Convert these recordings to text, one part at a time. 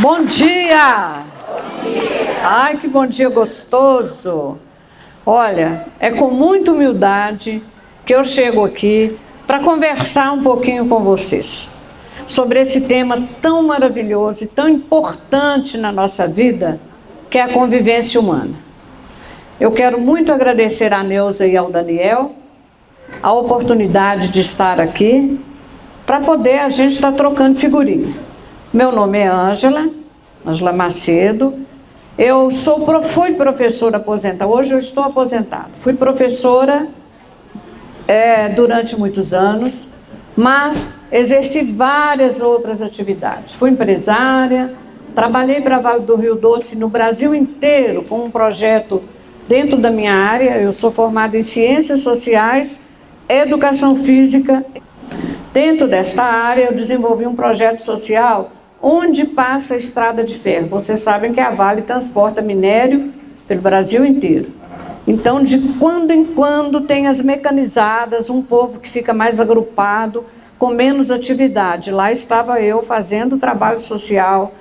Bom dia! Bom dia! Ai, que bom dia gostoso! Olha, é com muita humildade que eu chego aqui para conversar um pouquinho com vocês sobre esse tema tão maravilhoso e tão importante na nossa vida, que é a convivência humana. Eu quero muito agradecer a Neuza e ao Daniel a oportunidade de estar aqui para poder a gente estar trocando figurinha. Meu nome é Ângela Macedo. Eu fui professora aposentada, hoje eu estou aposentada. Fui professora durante muitos anos, mas exerci várias outras atividades. Fui empresária, trabalhei para Vale do Rio Doce no Brasil inteiro com um projeto dentro da minha área. Eu sou formada em Ciências Sociais, Educação Física. Dentro desta área eu desenvolvi um projeto social onde passa a estrada de ferro. Vocês sabem que a Vale transporta minério pelo Brasil inteiro. Então, de quando em quando tem as mecanizadas, um povo que fica mais agrupado, com menos atividade. Lá estava eu fazendo trabalho social,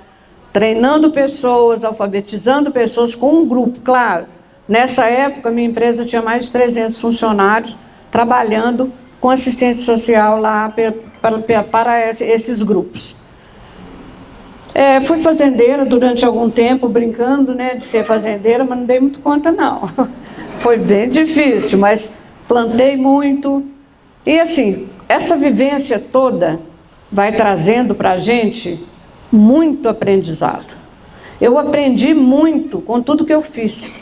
treinando pessoas, alfabetizando pessoas com um grupo. Claro, nessa época minha empresa tinha mais de 300 funcionários trabalhando com assistente social lá para esses grupos. Fui fazendeira durante algum tempo, brincando, de ser fazendeira, mas não dei muito conta, não. Foi bem difícil, mas plantei muito. E assim, essa vivência toda vai trazendo para a gente muito aprendizado. Eu aprendi muito com tudo que eu fiz.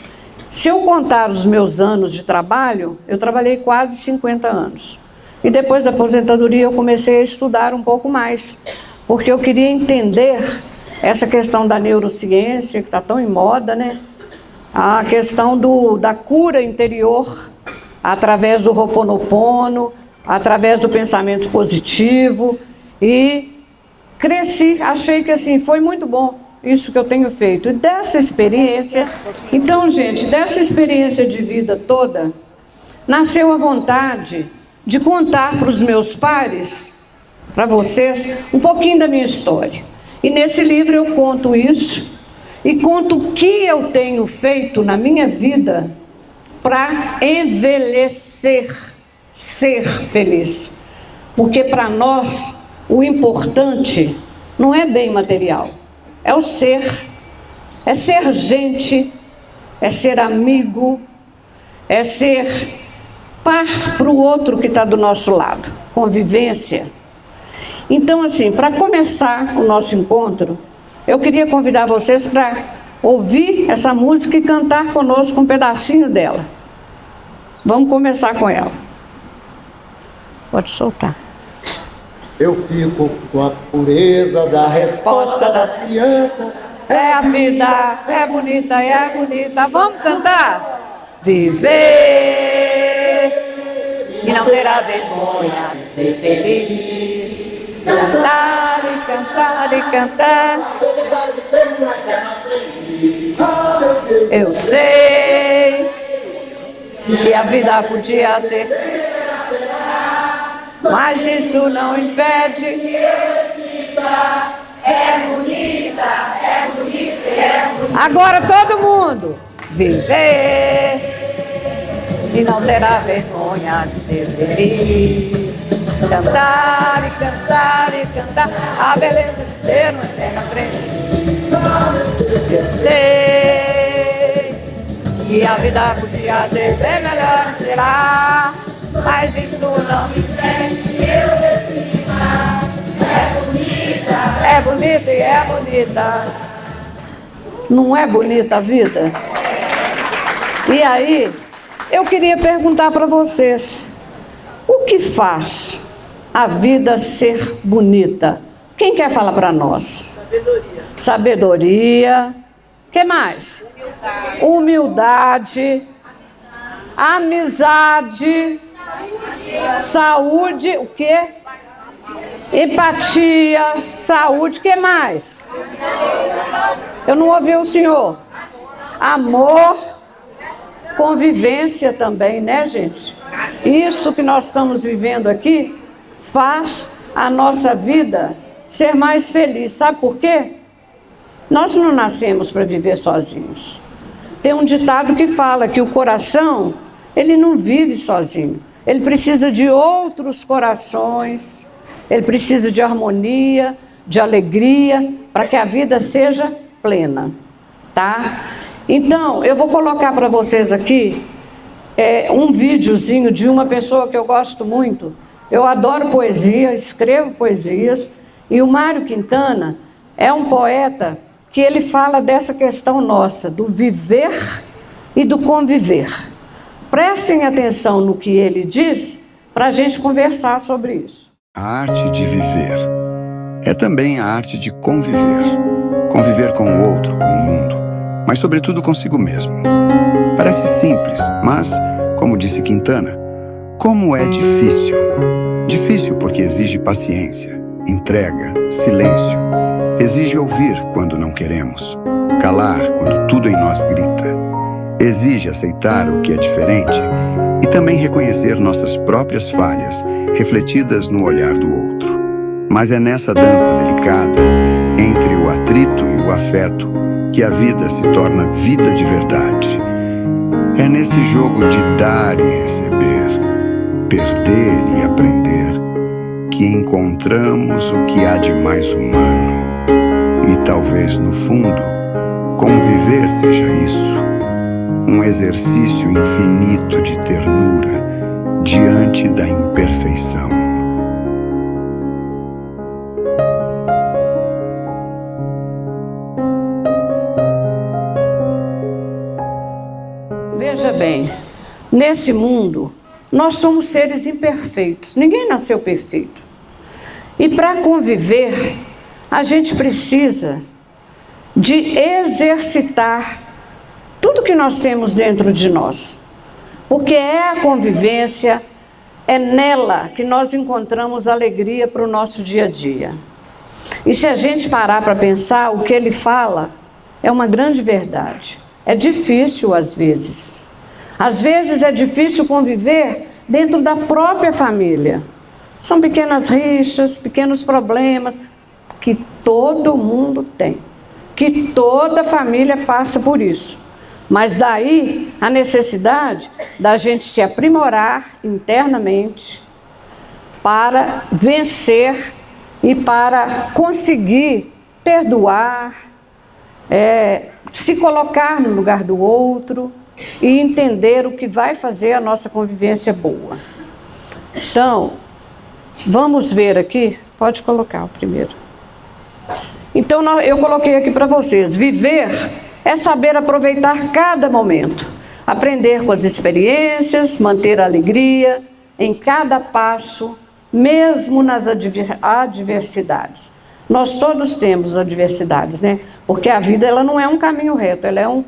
Se eu contar os meus anos de trabalho, eu trabalhei quase 50 anos. E depois da aposentadoria eu comecei a estudar um pouco mais, porque eu queria entender essa questão da neurociência, que está tão em moda, A questão da cura interior, através do Ho'oponopono, através do pensamento positivo. E cresci, achei que assim, foi muito bom isso que eu tenho feito. E dessa experiência, então, gente, dessa experiência de vida toda, nasceu a vontade de contar para os meus pares, para vocês, um pouquinho da minha história. E nesse livro eu conto isso, e conto o que eu tenho feito na minha vida para envelhecer, ser feliz. Porque para nós, o importante não é bem material, é o ser. É ser gente, é ser amigo, é ser par para o outro que está do nosso lado, convivência. Então, assim, para começar o nosso encontro, eu queria convidar vocês para ouvir essa música e cantar conosco um pedacinho dela. Vamos começar com ela. Pode soltar. Eu fico com a pureza da resposta das crianças. É a vida, é bonita, é bonita. Vamos cantar? Viver e não terá vergonha de ser feliz. Cantar e cantar e cantar. Eu sei que a vida podia ser, mas isso não impede. É bonita, é bonita, é bonita. Agora todo mundo. Viver e não terá vergonha de ser feliz. Cantar e cantar e cantar a beleza de ser uma eterna frente. Eu sei que a vida podia ser bem melhor, será, mas isto não me impede. Eu defina, é bonita e é bonita. Não é bonita a vida? E aí, eu queria perguntar para vocês, o que faz a vida ser bonita? Quem quer falar para nós? Sabedoria. O que mais? Humildade. Amizade. Saúde. O quê? Empatia. Saúde. O que mais? Eu não ouvi o senhor. Amor. Convivência também, gente? Isso que nós estamos vivendo aqui faz a nossa vida ser mais feliz. Sabe por quê? Nós não nascemos para viver sozinhos. Tem um ditado que fala que o coração, ele não vive sozinho. Ele precisa de outros corações, ele precisa de harmonia, de alegria, para que a vida seja plena, tá? Então, eu vou colocar para vocês aqui um videozinho de uma pessoa que eu gosto muito. Eu adoro poesia, escrevo poesias, e o Mário Quintana é um poeta que ele fala dessa questão nossa, do viver e do conviver. Prestem atenção no que ele diz para a gente conversar sobre isso. A arte de viver é também a arte de conviver. Conviver com o outro, com o mundo, mas sobretudo consigo mesmo. Parece simples, mas, como disse Quintana, como é difícil. Difícil porque exige paciência, entrega, silêncio. Exige ouvir quando não queremos, calar quando tudo em nós grita. Exige aceitar o que é diferente e também reconhecer nossas próprias falhas refletidas no olhar do outro. Mas é nessa dança delicada, entre o atrito e o afeto, que a vida se torna vida de verdade. É nesse jogo de dar e receber, perder e aprender, que encontramos o que há de mais humano. E talvez, no fundo, conviver seja isso. Um exercício infinito de ternura diante da imperfeição. Veja bem, nesse mundo, nós somos seres imperfeitos. Ninguém nasceu perfeito. E para conviver, a gente precisa de exercitar tudo que nós temos dentro de nós. Porque é a convivência, é nela que nós encontramos alegria para o nosso dia a dia. E se a gente parar para pensar, o que ele fala é uma grande verdade. É difícil às vezes. Às vezes é difícil conviver dentro da própria família. São pequenas rixas, pequenos problemas que todo mundo tem. Que toda família passa por isso. Mas daí a necessidade da gente se aprimorar internamente para vencer e para conseguir perdoar, se colocar no lugar do outro e entender o que vai fazer a nossa convivência boa. Então, vamos ver aqui, pode colocar o primeiro. Então eu coloquei aqui para vocês, viver é saber aproveitar cada momento, aprender com as experiências, manter a alegria em cada passo, mesmo nas adversidades. Nós todos temos adversidades, né? Porque a vida ela não é um caminho reto, ela é um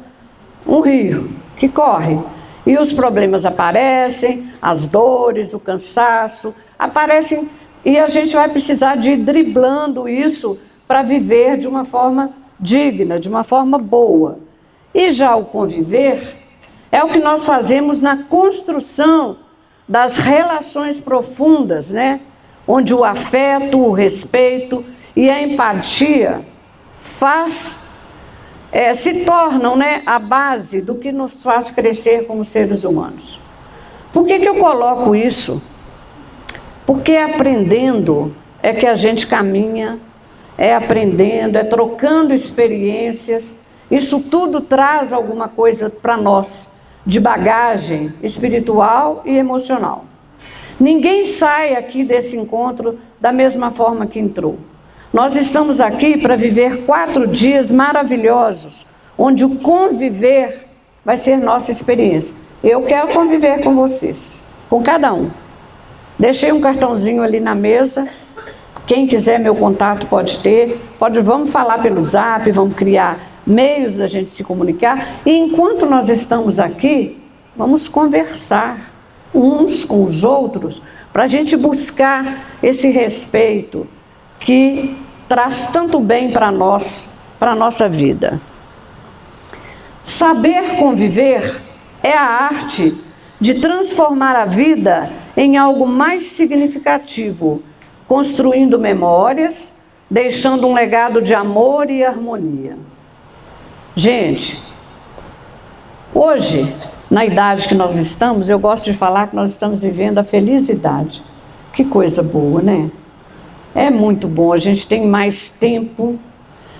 rio que corre. E os problemas aparecem, as dores, o cansaço, aparecem e a gente vai precisar de ir driblando isso para viver de uma forma digna, de uma forma boa. E já o conviver é o que nós fazemos na construção das relações profundas, né? Onde o afeto, o respeito e a empatia se tornam, né, a base do que nos faz crescer como seres humanos. Por que eu coloco isso? Porque aprendendo é que a gente caminha, é aprendendo, é trocando experiências. Isso tudo traz alguma coisa para nós, de bagagem espiritual e emocional. Ninguém sai aqui desse encontro da mesma forma que entrou. Nós estamos aqui para viver 4 dias maravilhosos, onde o conviver vai ser nossa experiência. Eu quero conviver com vocês, com cada um. Deixei um cartãozinho ali na mesa. Quem quiser meu contato pode ter. Vamos falar pelo Zap, vamos criar meios da gente se comunicar. E enquanto nós estamos aqui, vamos conversar uns com os outros para a gente buscar esse respeito que traz tanto bem para nós, para a nossa vida. Saber conviver é a arte de transformar a vida em algo mais significativo, construindo memórias, deixando um legado de amor e harmonia. Gente, hoje, na idade que nós estamos, eu gosto de falar que nós estamos vivendo a felicidade. Que coisa boa, né? É muito bom, a gente tem mais tempo,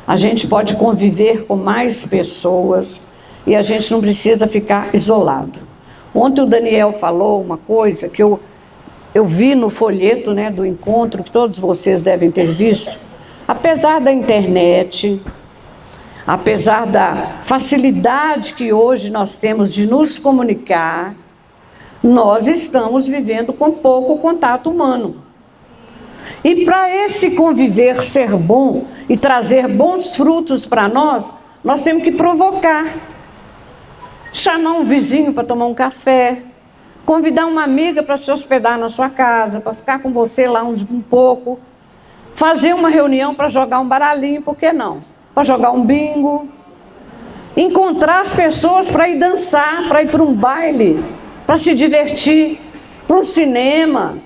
a gente pode conviver com mais pessoas e a gente não precisa ficar isolado. Ontem o Daniel falou uma coisa que eu vi no folheto, né, do encontro, que todos vocês devem ter visto. Apesar da internet, apesar da facilidade que hoje nós temos de nos comunicar, nós estamos vivendo com pouco contato humano. E para esse conviver ser bom e trazer bons frutos para nós temos que provocar. Chamar um vizinho para tomar um café, convidar uma amiga para se hospedar na sua casa, para ficar com você lá um pouco, fazer uma reunião para jogar um baralhinho, por que não? Para jogar um bingo, encontrar as pessoas para ir dançar, para ir para um baile, para se divertir, para um cinema.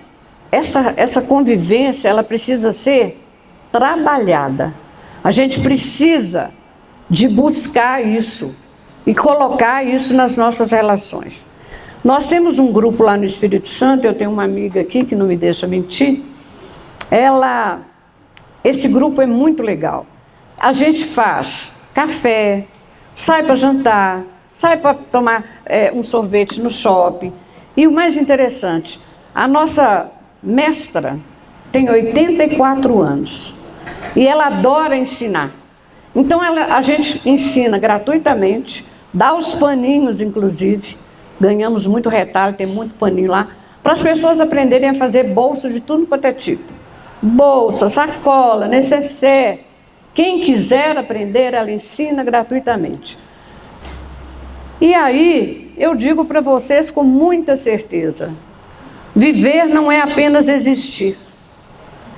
Essa convivência, ela precisa ser trabalhada. A gente precisa de buscar isso e colocar isso nas nossas relações. Nós temos um grupo lá no Espírito Santo, eu tenho uma amiga aqui que não me deixa mentir. Esse grupo é muito legal. A gente faz café, sai para jantar, sai para tomar um sorvete no shopping. E o mais interessante, a nossa mestra tem 84 anos e ela adora ensinar. Então a gente ensina gratuitamente, dá os paninhos inclusive, ganhamos muito retalho, tem muito paninho lá, para as pessoas aprenderem a fazer bolsa de tudo quanto é tipo. Bolsa, sacola, necessaire. Quem quiser aprender, ela ensina gratuitamente. E aí, eu digo para vocês com muita certeza, viver não é apenas existir,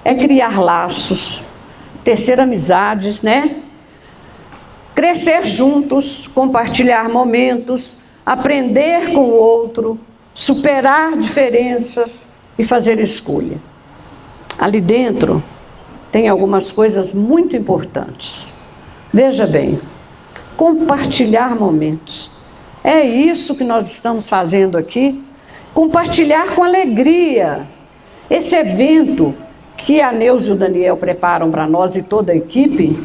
é criar laços, tecer amizades, né? Crescer juntos, compartilhar momentos, aprender com o outro, superar diferenças e fazer escolha. Ali dentro tem algumas coisas muito importantes. Veja bem, compartilhar momentos. É isso que nós estamos fazendo aqui. Compartilhar com alegria. Esse evento que a Neuza e o Daniel preparam para nós e toda a equipe,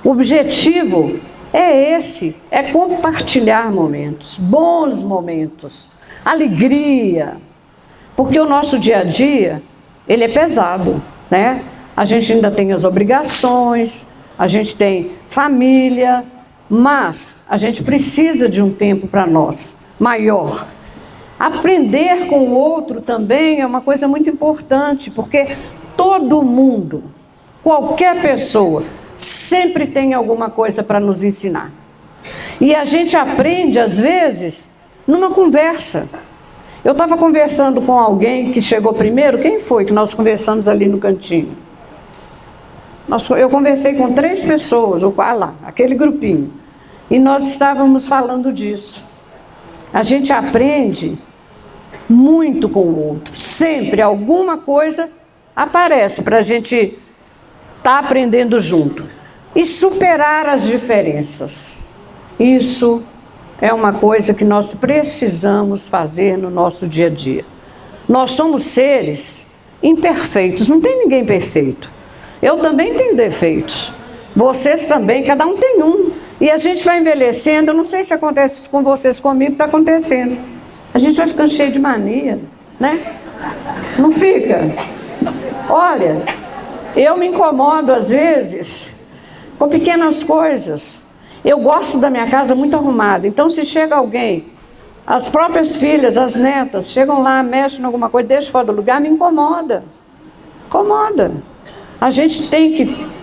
o objetivo é esse, é compartilhar momentos, bons momentos, alegria. Porque o nosso dia a dia, ele é pesado, né? A gente ainda tem as obrigações, a gente tem família, mas a gente precisa de um tempo para nós, maior. Aprender com o outro também é uma coisa muito importante, porque todo mundo, qualquer pessoa, sempre tem alguma coisa para nos ensinar. E a gente aprende, às vezes, numa conversa. Eu estava conversando com alguém que chegou primeiro. Quem foi que nós conversamos ali no cantinho? Eu conversei com 3 pessoas, ou lá, aquele grupinho. E nós estávamos falando disso. A gente aprende muito com o outro. Sempre alguma coisa aparece para a gente estar aprendendo junto. E superar as diferenças. Isso é uma coisa que nós precisamos fazer no nosso dia a dia. Nós somos seres imperfeitos, não tem ninguém perfeito. Eu também tenho defeitos. Vocês também, cada um tem um. E a gente vai envelhecendo, eu não sei se acontece com vocês, comigo está acontecendo. A gente vai ficando cheio de mania, né? Não fica? Olha, eu me incomodo às vezes com pequenas coisas. Eu gosto da minha casa muito arrumada. Então, se chega alguém, as próprias filhas, as netas, chegam lá, mexem em alguma coisa, deixam fora do lugar, me incomoda. Incomoda. A gente tem que...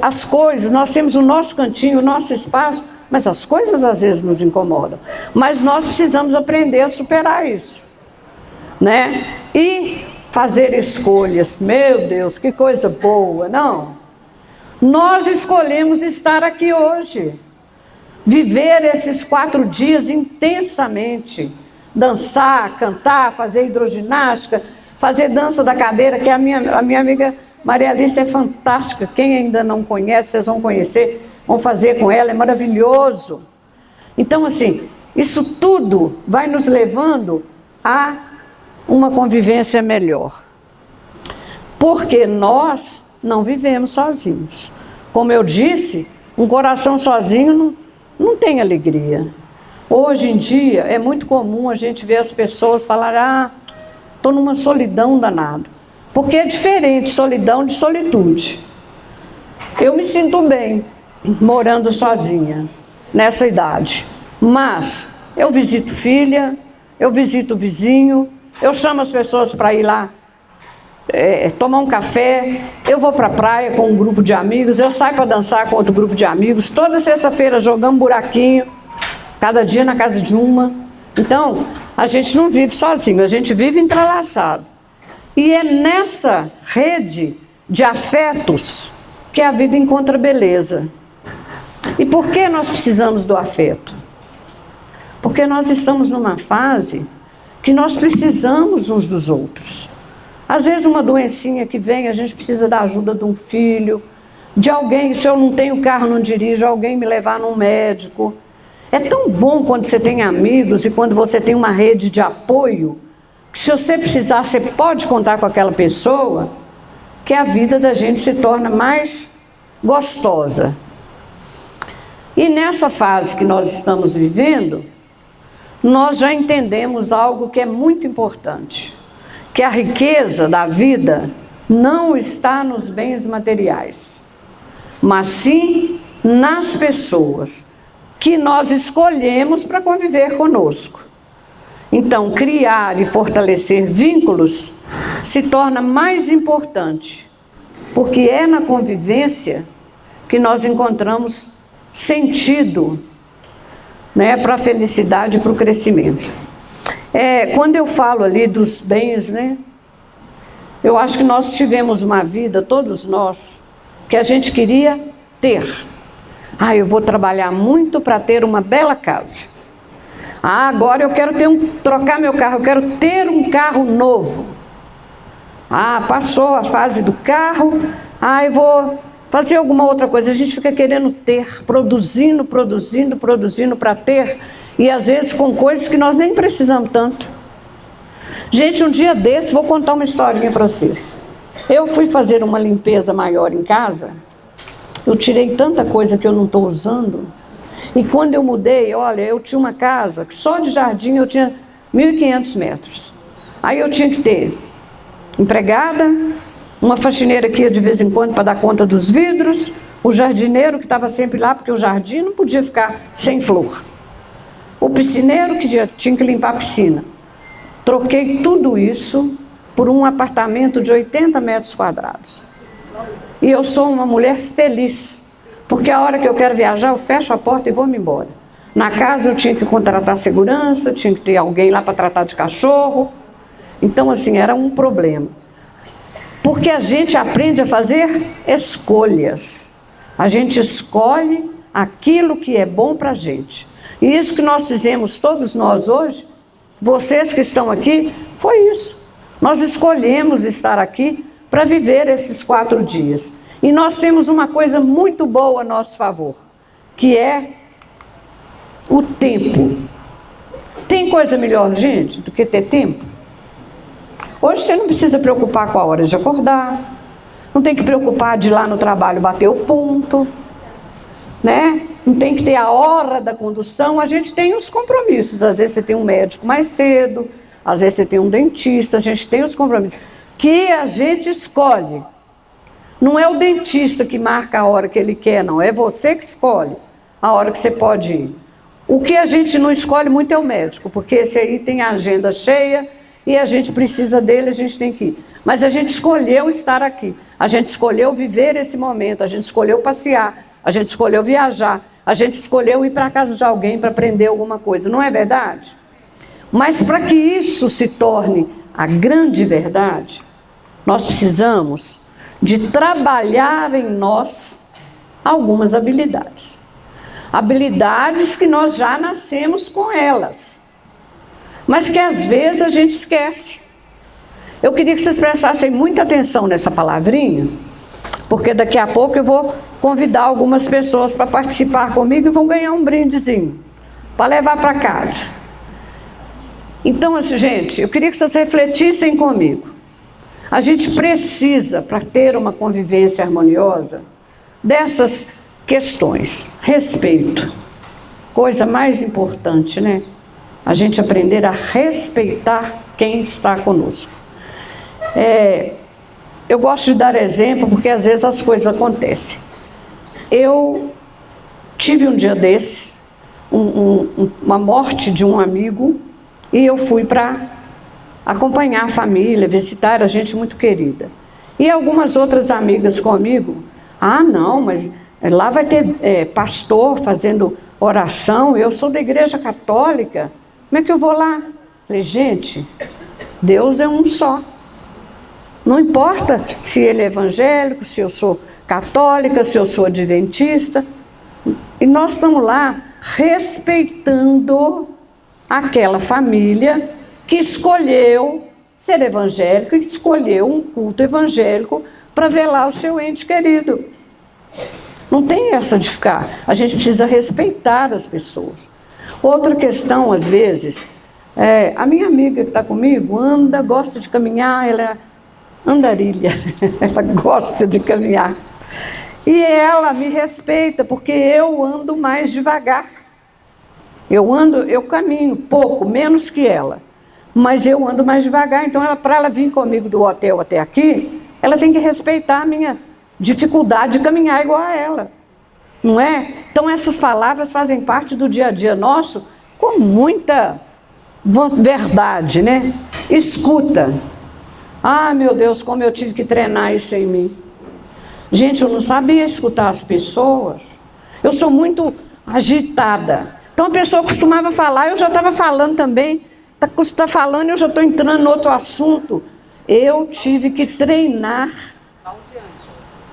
As coisas, nós temos o nosso cantinho, o nosso espaço, mas as coisas às vezes nos incomodam. Mas nós precisamos aprender a superar isso, né? E fazer escolhas. Meu Deus, que coisa boa, não? Nós escolhemos estar aqui hoje. Viver esses 4 dias intensamente. Dançar, cantar, fazer hidroginástica, fazer dança da cadeira, que a minha amiga Maria Alice é fantástica, quem ainda não conhece, vocês vão conhecer, vão fazer com ela, é maravilhoso. Então, assim, isso tudo vai nos levando a uma convivência melhor. Porque nós não vivemos sozinhos. Como eu disse, um coração sozinho não tem alegria. Hoje em dia é muito comum a gente ver as pessoas falar: estou numa solidão danada. Porque é diferente solidão de solitude. Eu me sinto bem morando sozinha nessa idade. Mas eu visito filha, eu visito vizinho, eu chamo as pessoas para ir lá tomar um café, eu vou para a praia com um grupo de amigos, eu saio para dançar com outro grupo de amigos, toda sexta-feira jogamos buraquinho, cada dia na casa de uma. Então, a gente não vive sozinho, a gente vive entrelaçado. E é nessa rede de afetos que a vida encontra beleza. E por que nós precisamos do afeto? Porque nós estamos numa fase que nós precisamos uns dos outros. Às vezes uma doencinha que vem, a gente precisa da ajuda de um filho, de alguém, se eu não tenho carro, não dirijo, alguém me levar num médico. É tão bom quando você tem amigos e quando você tem uma rede de apoio, que se você precisar, você pode contar com aquela pessoa, que a vida da gente se torna mais gostosa. E nessa fase que nós estamos vivendo, nós já entendemos algo que é muito importante. Que a riqueza da vida não está nos bens materiais, mas sim nas pessoas que nós escolhemos para conviver conosco. Então, criar e fortalecer vínculos se torna mais importante, porque é na convivência que nós encontramos sentido, né, para a felicidade e para o crescimento. Quando eu falo ali dos bens, né, eu acho que nós tivemos uma vida, todos nós, que a gente queria ter. Eu vou trabalhar muito para ter uma bela casa. Agora eu quero trocar meu carro, eu quero ter um carro novo. Passou a fase do carro, eu vou fazer alguma outra coisa. A gente fica querendo ter, produzindo para ter. E às vezes com coisas que nós nem precisamos tanto. Gente, um dia desse, vou contar uma historinha para vocês. Eu fui fazer uma limpeza maior em casa. Eu tirei tanta coisa que eu não estou usando. E quando eu mudei, olha, eu tinha uma casa que só de jardim eu tinha 1.500 metros. Aí eu tinha que ter empregada, uma faxineira que ia de vez em quando para dar conta dos vidros, o jardineiro que estava sempre lá, porque o jardim não podia ficar sem flor. O piscineiro que tinha que limpar a piscina. Troquei tudo isso por um apartamento de 80 metros quadrados. E eu sou uma mulher feliz, porque a hora que eu quero viajar, eu fecho a porta e vou-me embora. Na casa eu tinha que contratar segurança, tinha que ter alguém lá para tratar de cachorro. Então, assim, era um problema. Porque a gente aprende a fazer escolhas. A gente escolhe aquilo que é bom para a gente. E isso que nós fizemos, todos nós hoje, vocês que estão aqui, foi isso. Nós escolhemos estar aqui para viver esses 4 dias. E nós temos uma coisa muito boa a nosso favor, que é o tempo. Tem coisa melhor, gente, do que ter tempo? Hoje você não precisa preocupar com a hora de acordar, não tem que preocupar de ir lá no trabalho bater o ponto, né? Não tem que ter a hora da condução, a gente tem os compromissos. Às vezes você tem um médico mais cedo, às vezes você tem um dentista, a gente tem os compromissos. Que a gente escolhe. Não é o dentista que marca a hora que ele quer, não. É você que escolhe a hora que você pode ir. O que a gente não escolhe muito é o médico, porque esse aí tem a agenda cheia e a gente precisa dele, a gente tem que ir. Mas a gente escolheu estar aqui. A gente escolheu viver esse momento, a gente escolheu passear, a gente escolheu viajar. A gente escolheu ir para a casa de alguém para aprender alguma coisa, não é verdade? Mas para que isso se torne a grande verdade, nós precisamos de trabalhar em nós algumas habilidades. Habilidades que nós já nascemos com elas, mas que às vezes a gente esquece. Eu queria que vocês prestassem muita atenção nessa palavrinha, porque daqui a pouco eu vou convidar algumas pessoas para participar comigo e vão ganhar um brindezinho, para levar para casa. Então, assim, gente, eu queria que vocês refletissem comigo. A gente precisa, para ter uma convivência harmoniosa, dessas questões. Respeito. Coisa mais importante, né? A gente aprender a respeitar quem está conosco. Eu gosto de dar exemplo, porque às vezes as coisas acontecem. Eu tive um dia desses, uma morte de um amigo, e eu fui para acompanhar a família, visitar, era gente muito querida. E algumas outras amigas comigo, não, mas lá vai ter pastor fazendo oração, eu sou da igreja católica, como é que eu vou lá? Falei, gente, Deus é um só. Não importa se ele é evangélico, se eu sou católica, se eu sou adventista. E nós estamos lá respeitando aquela família que escolheu ser evangélico e que escolheu um culto evangélico para velar o seu ente querido. Não tem essa de ficar. A gente precisa respeitar as pessoas. Outra questão, às vezes, a minha amiga que está comigo gosta de caminhar, ela é andarilha, ela gosta de caminhar. E ela me respeita, porque eu ando mais devagar. Eu caminho pouco, menos que ela, mas eu ando mais devagar. Então, para ela vir comigo do hotel até aqui, ela tem que respeitar a minha dificuldade de caminhar igual a ela, não é? Então, essas palavras fazem parte do dia a dia nosso com muita verdade, né? Escuta. Meu Deus, como eu tive que treinar isso em mim. Gente, eu não sabia escutar as pessoas. Eu sou muito agitada. Então a pessoa costumava falar, eu já estava falando também. Está falando, eu já estou entrando em outro assunto. Eu tive que treinar.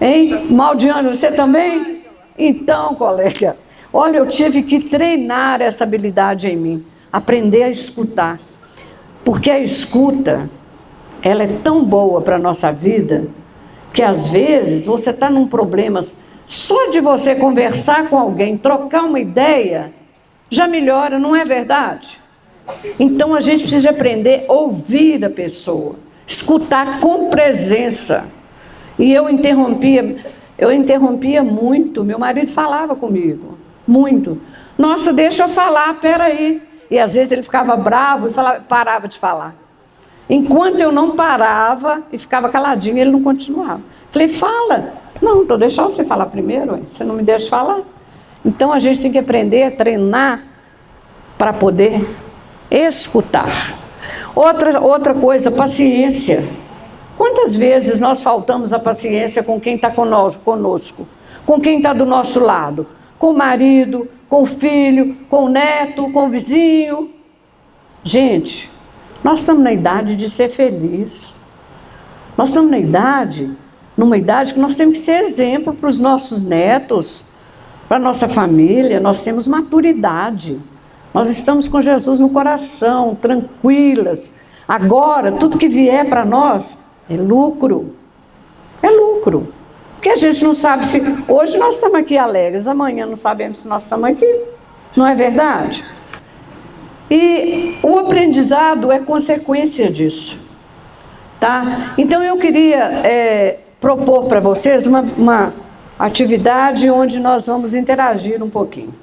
Hein? Maldiane, você também? Então, colega, olha, eu tive que treinar essa habilidade em mim. Aprender a escutar. Porque a escuta, ela é tão boa para a nossa vida, que às vezes você está num problema, só de você conversar com alguém, trocar uma ideia, já melhora, não é verdade? Então a gente precisa aprender a ouvir a pessoa, escutar com presença. E eu interrompia muito, meu marido falava comigo, muito. Nossa, deixa eu falar, peraí. E às vezes ele ficava bravo e parava de falar. Enquanto eu não parava e ficava caladinho, ele não continuava. Falei, fala. Não, estou deixando você falar primeiro, você não me deixa falar. Então a gente tem que aprender a treinar para poder escutar. Outra coisa, paciência. Quantas vezes nós faltamos a paciência com quem está conosco, com quem está do nosso lado, com o marido, com o filho, com o neto, com o vizinho. Gente, nós estamos na idade de ser feliz. Nós estamos numa idade que nós temos que ser exemplo para os nossos netos, para a nossa família. Nós temos maturidade. Nós estamos com Jesus no coração, tranquilas. Agora, tudo que vier para nós é lucro. É lucro. Porque a gente não sabe se... Hoje nós estamos aqui alegres, amanhã não sabemos se nós estamos aqui. Não é verdade? E o aprendizado é consequência disso. Tá? Então eu queria propor para vocês uma atividade onde nós vamos interagir um pouquinho.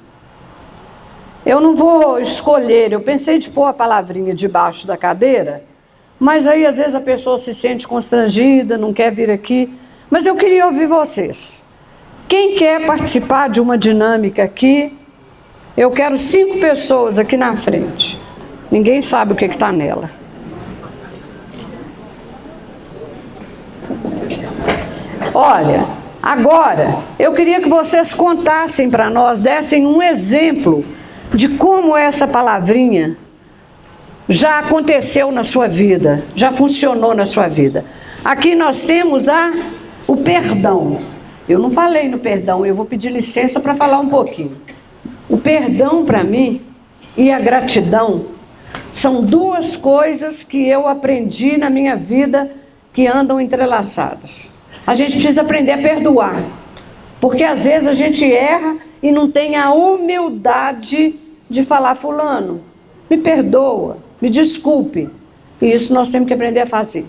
Eu não vou escolher, eu pensei de pôr a palavrinha debaixo da cadeira, mas aí às vezes a pessoa se sente constrangida, não quer vir aqui, mas eu queria ouvir vocês. Quem quer participar de uma dinâmica aqui? Eu quero 5 pessoas aqui na frente. Ninguém sabe o que está nela. Olha, agora eu queria que vocês contassem para nós, dessem um exemplo de como essa palavrinha já aconteceu na sua vida, já funcionou na sua vida. Aqui nós temos o perdão. Eu não falei no perdão, eu vou pedir licença para falar um pouquinho. O perdão para mim e a gratidão São duas coisas que eu aprendi na minha vida que andam entrelaçadas. A gente precisa aprender a perdoar, porque às vezes a gente erra e não tem a humildade de falar: fulano, me perdoa, me desculpe. E isso nós temos que aprender a fazer.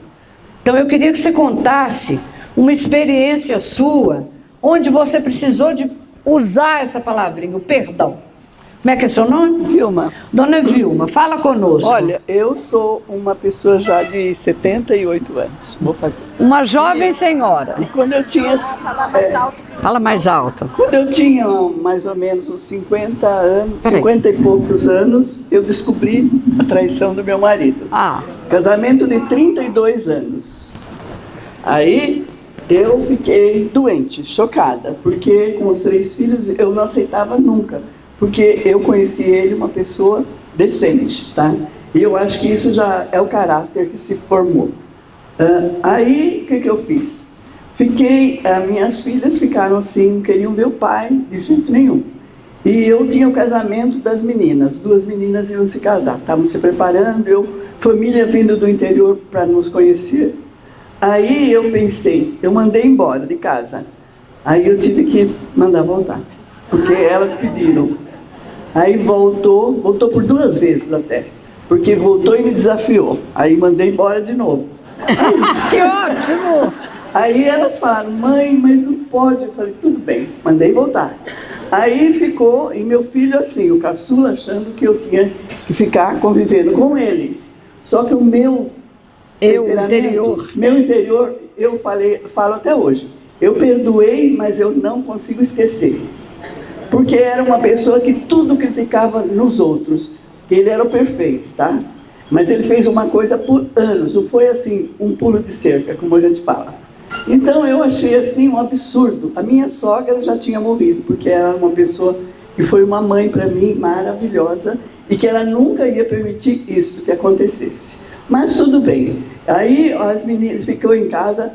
Então eu queria que você contasse uma experiência sua, onde você precisou de usar essa palavrinha, o perdão. Como é que é seu nome? Vilma. Dona Vilma, fala conosco. Olha, eu sou uma pessoa já de 78 anos, vou fazer. Uma jovem senhora. E quando eu tinha... Fala mais alto. Quando eu tinha mais ou menos uns 50 anos, 50 e poucos anos, eu descobri a traição do meu marido. Casamento de 32 anos. Aí eu fiquei doente, chocada, porque com os 3 filhos eu não aceitava nunca. Porque eu conheci ele uma pessoa decente, tá? E eu acho que isso já é o caráter que se formou. Aí, o que eu fiz? Minhas filhas ficaram assim, não queriam ver o pai de jeito nenhum. E eu tinha o casamento das meninas, 2 meninas iam se casar, estavam se preparando, família vindo do interior para nos conhecer. Aí eu pensei, eu mandei embora de casa. Aí eu tive que mandar voltar, porque elas pediram. Aí voltou por 2 vezes até, porque voltou e me desafiou. Aí mandei embora de novo. Que ótimo! Aí elas falaram: mãe, mas não pode. Eu falei: tudo bem, mandei voltar. Aí ficou, e meu filho assim, o caçula, achando que eu tinha que ficar convivendo com ele. Só que o meu interior, eu falo até hoje. Eu perdoei, mas eu não consigo esquecer. Porque era uma pessoa que tudo criticava nos outros. Ele era o perfeito, tá? Mas ele fez uma coisa por anos. Não foi assim, um pulo de cerca, como a gente fala. Então eu achei assim um absurdo. A minha sogra já tinha morrido, porque era uma pessoa que foi uma mãe para mim maravilhosa e que ela nunca ia permitir isso que acontecesse. Mas tudo bem. Aí as meninas ficou em casa,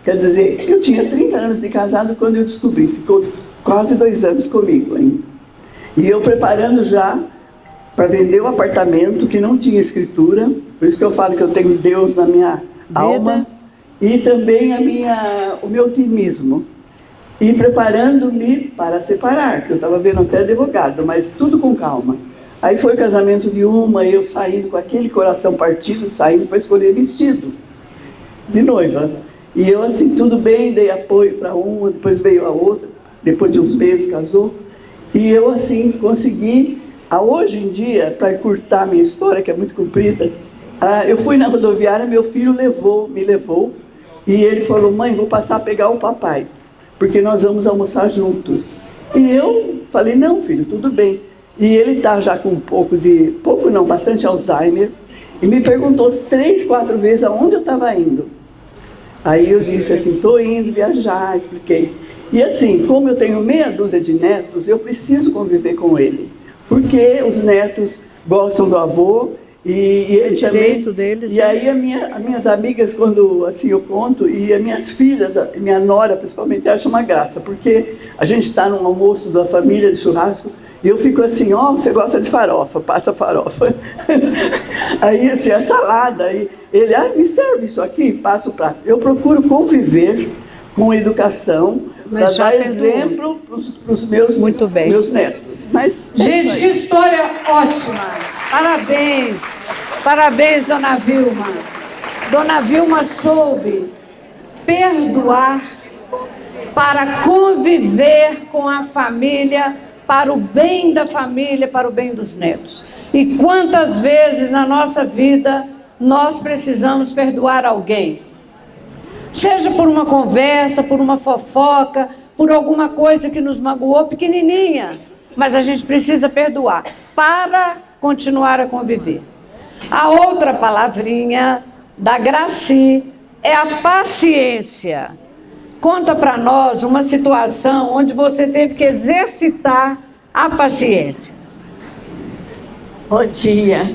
quer dizer, eu tinha 30 anos de casado quando eu descobri, ficou quase 2 anos comigo ainda. E eu preparando já para vender o apartamento, que não tinha escritura, por isso que eu falo que eu tenho Deus na minha alma, e também o meu otimismo. E preparando-me para separar, que eu estava vendo até advogado, mas tudo com calma. Aí foi o casamento de uma, eu saindo com aquele coração partido, saindo para escolher vestido de noiva. E eu assim, tudo bem, dei apoio para uma, depois veio a outra, depois de uns meses casou. E eu assim, consegui, hoje em dia, para encurtar minha história, que é muito comprida, eu fui na rodoviária, meu filho me levou, e ele falou: mãe, vou passar a pegar o papai, porque nós vamos almoçar juntos. E eu falei: não, filho, tudo bem. E ele está já com bastante Alzheimer, e me perguntou 3, 4 vezes aonde eu estava indo. Aí eu disse assim: estou indo viajar, expliquei. E assim, como eu tenho meia dúzia de netos, eu preciso conviver com ele, porque os netos gostam do avô, e ele também... deles, e aí as minhas amigas, quando assim eu conto, e as minhas filhas, minha nora principalmente, acham uma graça, porque a gente está num almoço da família de churrasco, e eu fico assim: ó, você gosta de farofa, passa farofa. Aí assim, a salada, aí ele: me serve isso aqui, passa o prato. Eu procuro conviver com educação, para dar exemplo para os meus netos. Mas, gente, que história ótima! Parabéns! Parabéns, Dona Vilma! Dona Vilma soube perdoar para conviver com a família, para o bem da família, para o bem dos netos. E quantas vezes na nossa vida nós precisamos perdoar alguém? Seja por uma conversa, por uma fofoca, por alguma coisa que nos magoou, pequenininha, mas a gente precisa perdoar para continuar a conviver. A outra palavrinha da Graci é a paciência. Conta para nós uma situação onde você teve que exercitar a paciência. Bom dia.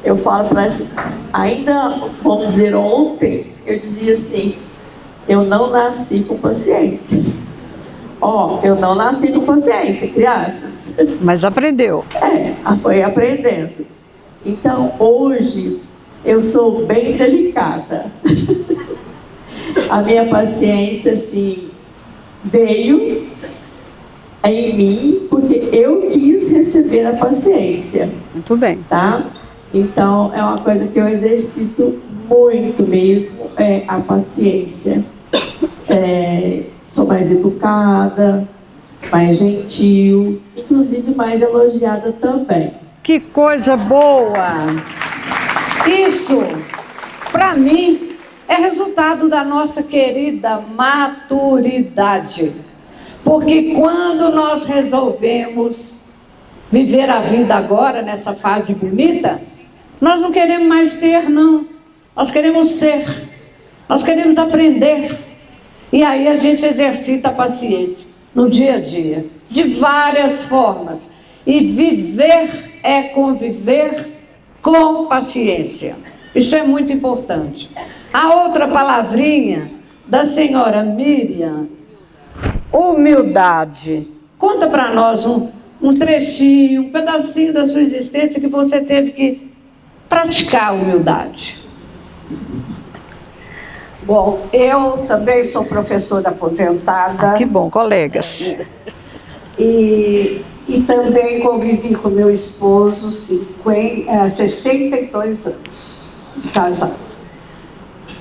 Eu falo para elas, ainda, vamos dizer, ontem, eu dizia assim: eu não nasci com paciência. Eu não nasci com paciência, crianças. Mas aprendeu. Foi aprendendo. Então, hoje, eu sou bem delicada. A minha paciência, assim, veio em mim, porque eu quis receber a paciência. Muito bem. Tá? Então, é uma coisa que eu exercito muito mesmo, é a paciência. Sou mais educada, mais gentil, inclusive mais elogiada também. Que coisa boa! Isso, para mim, é resultado da nossa querida maturidade. Porque quando nós resolvemos viver a vida agora, nessa fase bonita, nós não queremos mais ter, não. Nós queremos ser. Nós queremos aprender. E aí a gente exercita a paciência no dia a dia, de várias formas. E viver é conviver com paciência. Isso é muito importante. A outra palavrinha da senhora Miriam, humildade. Conta para nós um trechinho, um pedacinho da sua existência que você teve que praticar a humildade. Bom, eu também sou professora aposentada. Que bom, colegas. E também convivi com meu esposo 62 anos de casado.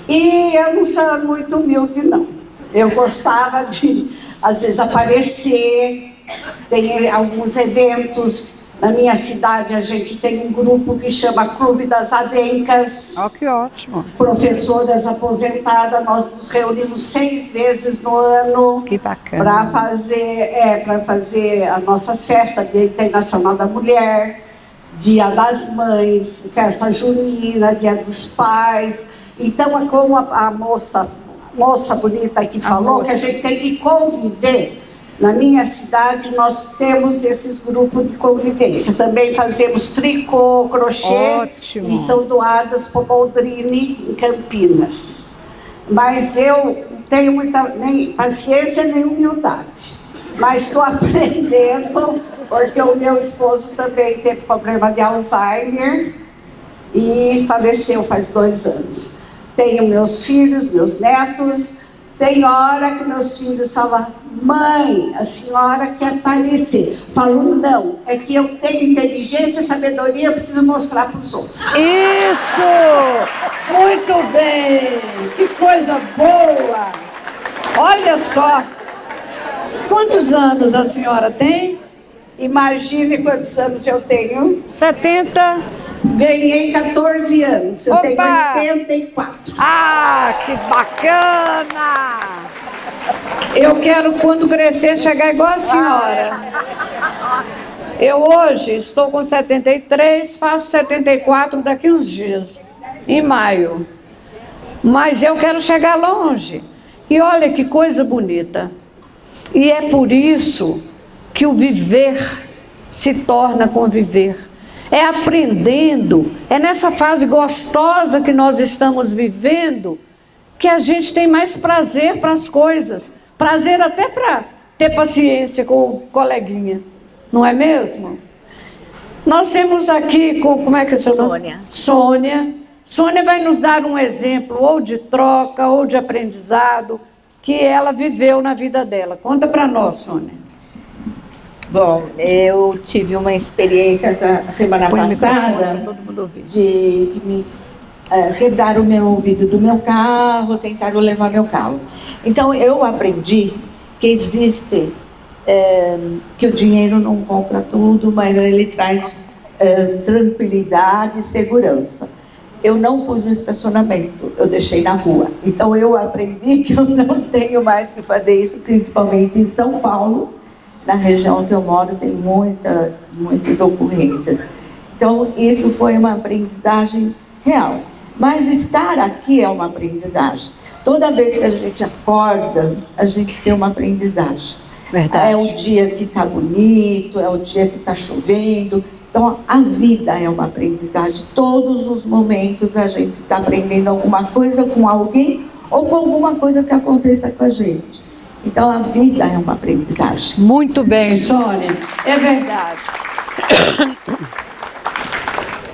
E eu não sou muito humilde, não. Eu gostava de, às vezes, aparecer. Tem alguns eventos. Na minha cidade, a gente tem um grupo que chama Clube das Avencas. Oh, que ótimo. Professoras aposentadas, nós nos reunimos 6 vezes no ano. Que bacana. Para fazer as nossas festas, Dia Internacional da Mulher, Dia das Mães, Festa Junina, Dia dos Pais. Então, como a moça bonita aqui falou, que a gente tem que conviver. Na minha cidade, nós temos esses grupos de convivência. Também fazemos tricô, crochê. Ótimo. E são doadas para o Boldrini, em Campinas. Mas eu não tenho muita nem paciência nem humildade. Mas estou aprendendo, porque o meu esposo também teve problema de Alzheimer e faleceu faz 2 anos. Tenho meus filhos, meus netos. Tem hora que meus filhos falam: mãe, a senhora quer aparecer. Falo: não, é que eu tenho inteligência e sabedoria, eu preciso mostrar para os outros. Isso! Muito bem! Que coisa boa! Olha só! Quantos anos a senhora tem? Imagine quantos anos eu tenho. 70. Ganhei 14 anos, eu tenho 84. Ah, que bacana! Eu quero, quando crescer, chegar igual a senhora. Eu hoje estou com 73, faço 74 daqui uns dias, em maio. Mas eu quero chegar longe. E olha que coisa bonita. E é por isso que o viver se torna conviver. É aprendendo, é nessa fase gostosa que nós estamos vivendo, que a gente tem mais prazer para as coisas. Prazer até para ter paciência com o coleguinha, não é mesmo? Nós temos aqui, como é que é o seu nome? Sônia. Sônia vai nos dar um exemplo ou de troca ou de aprendizado que ela viveu na vida dela. Conta para nós, Sônia. Bom, eu tive uma experiência essa semana passada de que me quebraram o meu ouvido do meu carro, tentaram levar meu carro. Então eu aprendi que existe, que o dinheiro não compra tudo, mas ele traz tranquilidade e segurança. Eu não pus no estacionamento, eu deixei na rua. Então eu aprendi que eu não tenho mais que fazer isso, principalmente em São Paulo. Na região que eu moro tem muitas ocorrências. Então, isso foi uma aprendizagem real. Mas estar aqui é uma aprendizagem. Toda vez que a gente acorda, a gente tem uma aprendizagem. Verdade. É o dia que está bonito, é o dia que está chovendo. Então, a vida é uma aprendizagem. Todos os momentos a gente está aprendendo alguma coisa com alguém ou com alguma coisa que aconteça com a gente. Então, a vida é uma aprendizagem. Muito bem, Sônia. É verdade.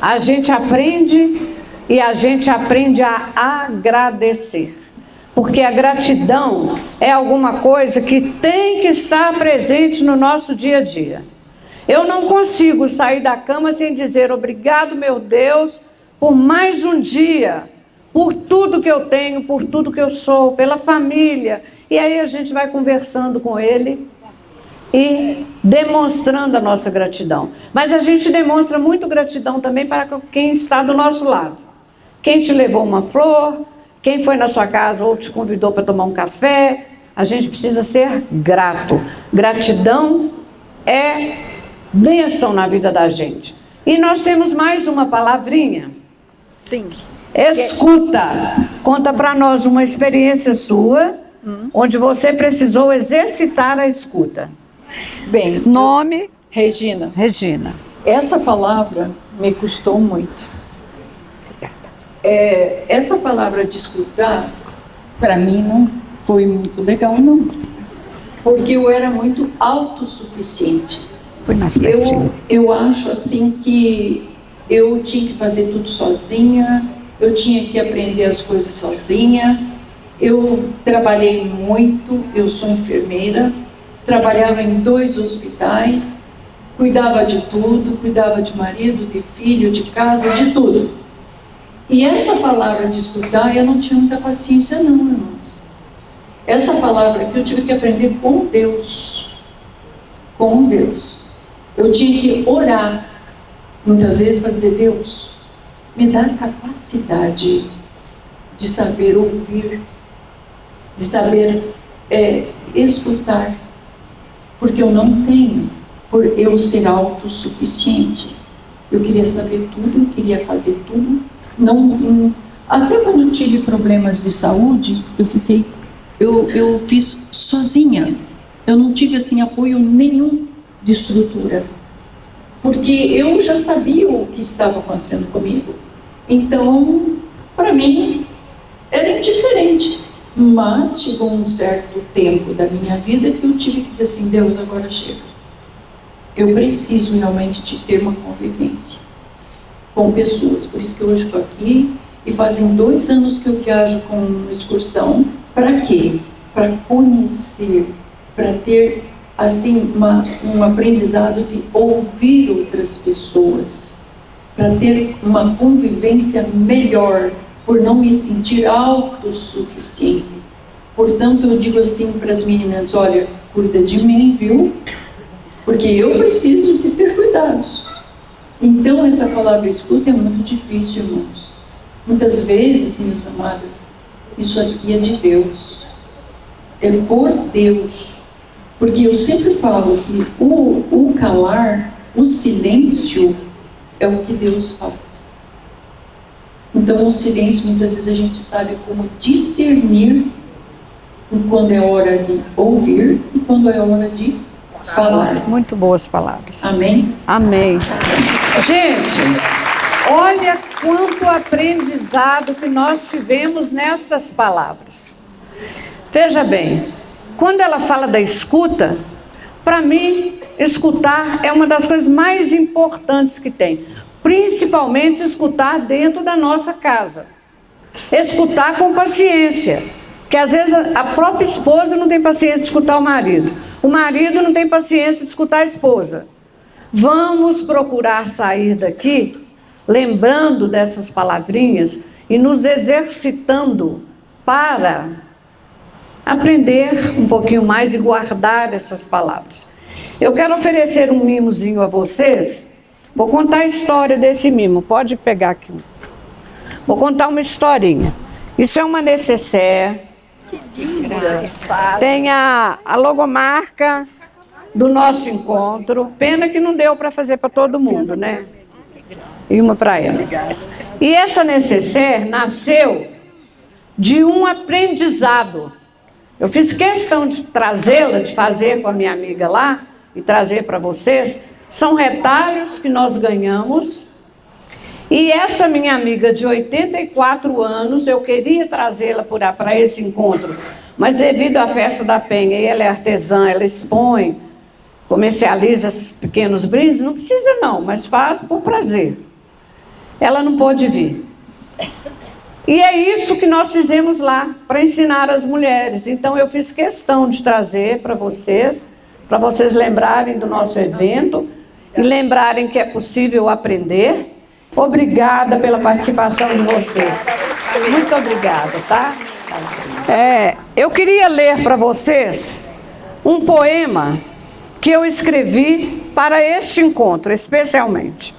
a gente aprende e a gente aprende a agradecer. Porque a gratidão é alguma coisa que tem que estar presente no nosso dia a dia. Eu não consigo sair da cama sem dizer obrigado, meu Deus, por mais um dia, por tudo que eu tenho, por tudo que eu sou, pela família. E aí a gente vai conversando com Ele e demonstrando a nossa gratidão. Mas a gente demonstra muito gratidão também para quem está do nosso lado. Quem te levou uma flor, quem foi na sua casa ou te convidou para tomar um café, a gente precisa ser grato. Gratidão é bênção na vida da gente. E nós temos mais uma palavrinha. Sim. Escuta. Conta para nós uma experiência sua, onde você precisou exercitar a escuta. Bem, Nome? Regina. Regina. Essa palavra me custou muito. Essa palavra de escutar, para mim, não foi muito legal, não. Porque eu era muito autossuficiente. Eu acho assim que eu tinha que fazer tudo sozinha, eu tinha que aprender as coisas sozinha. Eu trabalhei muito, eu sou enfermeira, trabalhava em 2 hospitais, cuidava de tudo, cuidava de marido, de filho, de casa, de tudo. E essa palavra de escutar, eu não tinha muita paciência não, irmãos. Essa palavra que eu tive que aprender com Deus. Com Deus. Eu tinha que orar, muitas vezes, para dizer, Deus, me dá a capacidade de saber ouvir, de saber escutar, porque eu não tenho, por eu ser autossuficiente. Eu queria saber tudo, eu queria fazer tudo. Até quando eu tive problemas de saúde, eu fiz sozinha. Eu não tive assim apoio nenhum de estrutura, porque eu já sabia o que estava acontecendo comigo. Então, para mim, era indiferente. Mas chegou um certo tempo da minha vida que eu tive que dizer assim, Deus, agora chega. Eu preciso realmente de ter uma convivência com pessoas. Por isso que hoje estou aqui e fazem 2 anos que eu viajo com uma excursão. Para quê? Para conhecer, para ter assim um aprendizado de ouvir outras pessoas, para ter uma convivência melhor, por não me sentir autossuficiente. Portanto, eu digo assim para as meninas, olha, cuida de mim, viu? Porque eu preciso de ter cuidados. Então, essa palavra escuta é muito difícil, irmãos. Muitas vezes, minhas amadas, isso aqui é de Deus. É por Deus. Porque eu sempre falo que o calar, o silêncio, é o que Deus faz. Então, o silêncio, muitas vezes a gente sabe como discernir quando é hora de ouvir e quando é hora de falar. Muito boas palavras. Amém? Amém. Gente, olha quanto aprendizado que nós tivemos nestas palavras. Veja bem, quando ela fala da escuta, para mim, escutar é uma das coisas mais importantes que tem. Principalmente escutar dentro da nossa casa. Escutar com paciência. Porque às vezes a própria esposa não tem paciência de escutar o marido não tem paciência de escutar a esposa. Vamos procurar sair daqui lembrando dessas palavrinhas e nos exercitando para aprender um pouquinho mais e guardar essas palavras. Eu quero oferecer um mimozinho a vocês. Vou contar a história desse mimo. Pode pegar aqui. Vou contar uma historinha. Isso é uma necessaire. Tem a logomarca do nosso encontro. Pena que não deu para fazer para todo mundo, né? E uma para ela. E essa necessaire nasceu de um aprendizado. Eu fiz questão de trazê-la, de fazer com a minha amiga lá e trazer para vocês. São retalhos que nós ganhamos. E essa minha amiga de 84 anos, eu queria trazê-la para esse encontro, mas devido à festa da Penha, e ela é artesã, ela expõe, comercializa esses pequenos brindes, não precisa não, mas faz por prazer. ela não pôde vir. E é isso que nós fizemos lá, para ensinar as mulheres. Então eu fiz questão de trazer para vocês lembrarem do nosso evento e lembrarem que é possível aprender. Obrigada pela participação de vocês. Muito obrigada, tá? Eu queria ler para vocês um poema que eu escrevi para este encontro, especialmente.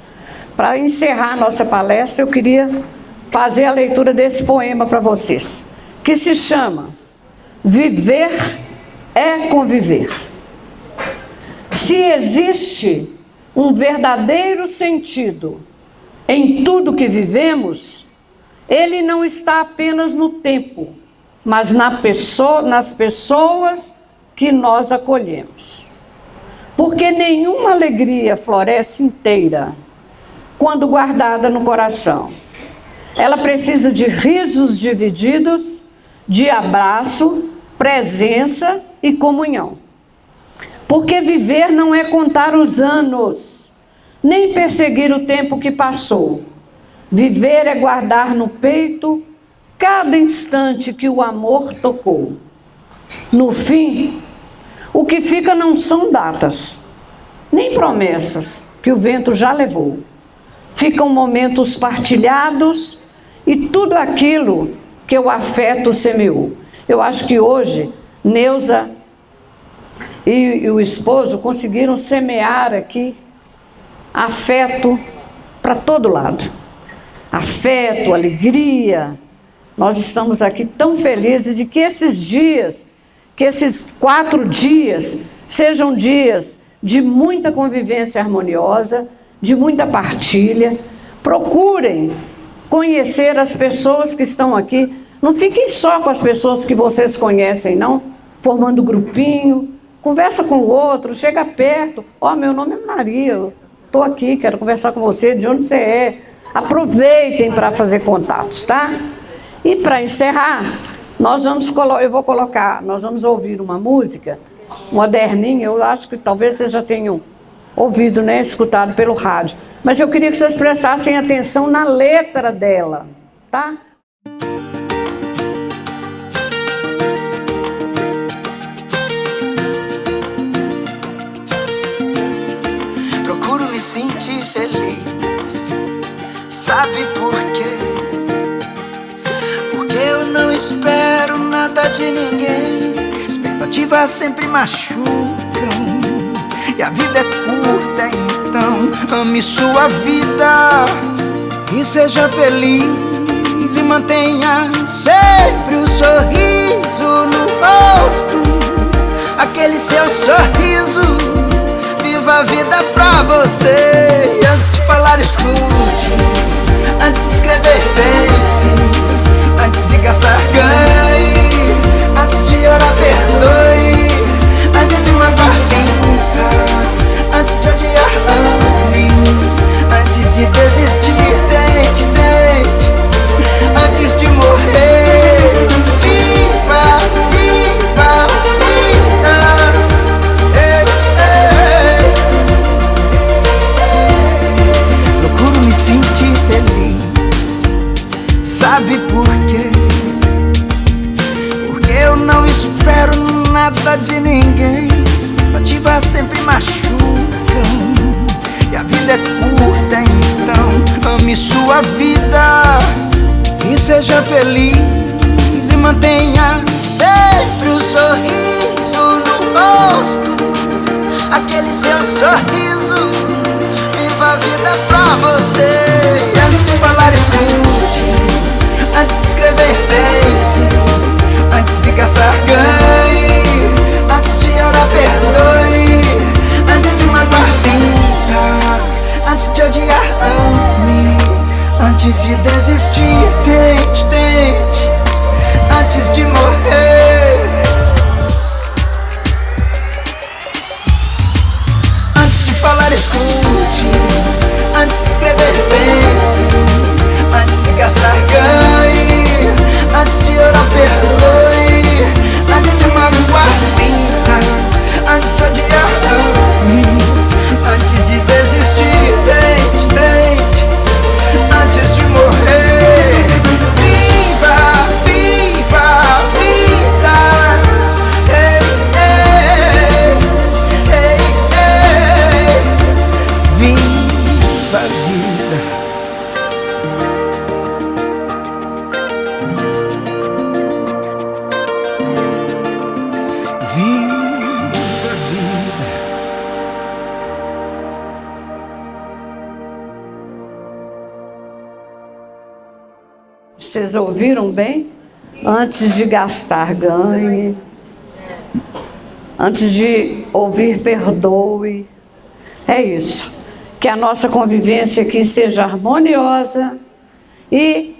Para encerrar a nossa palestra, eu queria fazer a leitura desse poema para vocês, que se chama Viver é Conviver. Se existe um verdadeiro sentido em tudo que vivemos, ele não está apenas no tempo, mas nas pessoas que nós acolhemos. Porque nenhuma alegria floresce inteira quando guardada no coração. Ela precisa de risos divididos, de abraço, presença e comunhão. Porque viver não é contar os anos, nem perseguir o tempo que passou. Viver é guardar no peito cada instante que o amor tocou. No fim, o que fica não são datas, nem promessas que o vento já levou. Ficam momentos partilhados e tudo aquilo que o afeto semeou. Eu acho que hoje, Neuza e o esposo conseguiram semear aqui afeto para todo lado. Afeto, alegria. Nós estamos aqui tão felizes de que esses 4 dias, sejam dias de muita convivência harmoniosa, de muita partilha. Procurem conhecer as pessoas que estão aqui. Não fiquem só com as pessoas que vocês conhecem, não. Formando grupinho, conversa com o outro, chega perto. Meu nome é Maria, eu estou aqui, quero conversar com você, de onde você é. Aproveitem para fazer contatos, tá? E para encerrar, nós vamos ouvir uma música moderninha. Eu acho que talvez vocês já tenham ouvido, né, escutado pelo rádio. Mas eu queria que vocês prestassem atenção na letra dela, tá? Procuro me sentir feliz. Sabe por quê? Porque eu não espero nada de ninguém. Expectativas sempre machucam e a vida é curta, então ame sua vida e seja feliz. E mantenha sempre um sorriso no rosto, aquele seu sorriso. Viva a vida pra você. E antes de falar, escute. Antes de escrever, pense. Antes de gastar, ganhe. Antes de orar, perdoe. Antes de magoar, sinta. Antes de odiar, ame. Antes de desistir, tente, tente. Antes de morrer, viva, viva, viva. Procuro me sentir feliz. Sabe por quê? Porque eu não espero nada de ninguém. Expectativas sempre machucam e a vida é curta, então ame sua vida e seja feliz. E mantenha sempre um sorriso no rosto, aquele seu sorriso. Viva a vida pra você. E antes de falar, escute. Antes de escrever, pense. Antes de gastar, ganhe. Antes de orar, perdoe. Antes de magoar, sinta. Antes de odiar, ame. Antes de desistir, tente, tente. Antes de morrer. Antes de falar, escute. Antes de escrever, pense. Antes de gastar, ganhe. Antes de orar, perdoe. Antes de magoar, sinta. Antes de odiar, ame. Antes de desistir, tente, tente. Antes vocês ouviram bem? Antes de gastar, ganhe. Antes de ouvir, perdoe. É isso. Que a nossa convivência aqui seja harmoniosa. E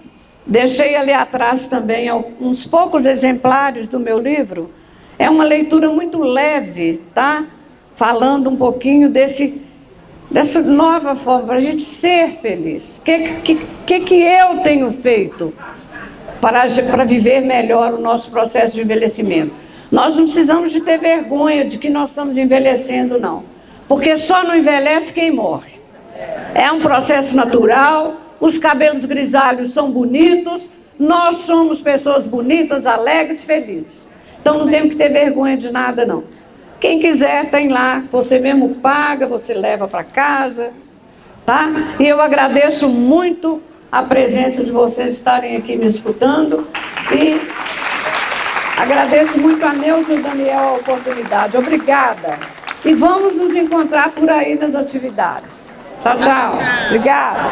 deixei ali atrás também uns poucos exemplares do meu livro. É uma leitura muito leve, tá? Falando um pouquinho dessa nova forma, para a gente ser feliz. O que eu tenho feito para viver melhor o nosso processo de envelhecimento? Nós não precisamos de ter vergonha de que nós estamos envelhecendo, não. Porque só não envelhece quem morre. É um processo natural, os cabelos grisalhos são bonitos, nós somos pessoas bonitas, alegres, felizes. Então não temos que ter vergonha de nada, não. Quem quiser, tem lá, você mesmo paga, você leva para casa, tá? E eu agradeço muito a presença de vocês estarem aqui me escutando e agradeço muito a Neuza e o Daniel a oportunidade. Obrigada. E vamos nos encontrar por aí nas atividades. Tchau, tchau. Obrigada.